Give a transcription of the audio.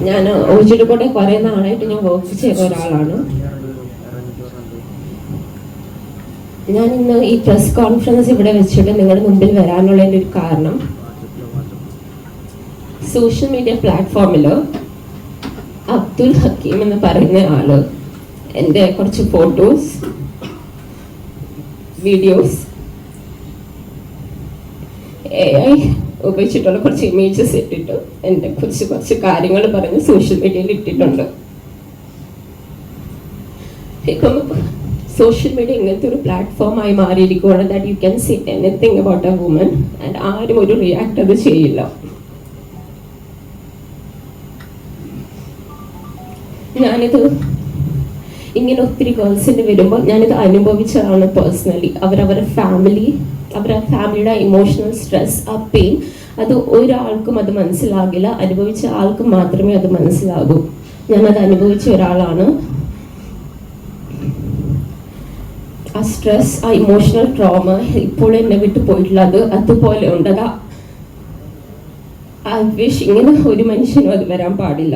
ഞാൻ ഒഴിച്ചിട്ട് കൂടെ കുറേ നാളായിട്ട് ഞാൻ വർക്ക് ചെയ്ത ഒരാളാണ്. ഞാൻ ഇന്ന് ഈ പ്രസ് കോൺഫറൻസ് ഇവിടെ വെച്ചിട്ട് നിങ്ങളുടെ മുമ്പിൽ വരാനുള്ളതിൻ്റെ ഒരു കാരണം, സോഷ്യൽ മീഡിയ പ്ലാറ്റ്ഫോമിൽ അബ്ദുൽ ഹക്കീം എന്ന് പറയുന്ന ആള് എൻ്റെ കുറച്ച് ഫോട്ടോസ്, വീഡിയോസ്, AI ഉപയോഗിച്ചിട്ടുള്ള കുറച്ച് ഇമേജസ് ഇട്ടിട്ട് എൻ്റെ കുറച്ച് കാര്യങ്ങൾ പറഞ്ഞ് സോഷ്യൽ മീഡിയയിൽ ഇട്ടിട്ടുണ്ട്. ഇപ്പം സോഷ്യൽ മീഡിയ ഇങ്ങനത്തെ ഒരു പ്ലാറ്റ്ഫോമായി മാറിയിരിക്കുകയാണ്, that you can say anything about a woman and ആരും ഒരു റിയാക്ട് അത് ചെയ്യില്ല. ഞാനിത് ഇങ്ങനെ ഒത്തിരി ഗേൾസിന് വരുമ്പോൾ ഞാനിത് അനുഭവിച്ചതാണ് പേഴ്സണലി. അവരവരുടെ ഫാമിലിയുടെ ഇമോഷണൽ സ്ട്രെസ്, ആ പെയിൻ, അത് ഒരാൾക്കും അത് മനസ്സിലാകില്ല, അനുഭവിച്ച ആൾക്ക് മാത്രമേ അത് മനസ്സിലാകൂ. ഞാനത് അനുഭവിച്ച ഒരാളാണ്. ആ സ്ട്രെസ്, ആ ഇമോഷണൽ ട്രോമ ഇപ്പോഴും എന്നെ വിട്ടു പോയിട്ടുള്ളത് അതുപോലെ ഉണ്ട്. ഐ വിഷ് ഇങ്ങനെ ഒരു മനുഷ്യനും അത് വരാൻ പാടില്ല.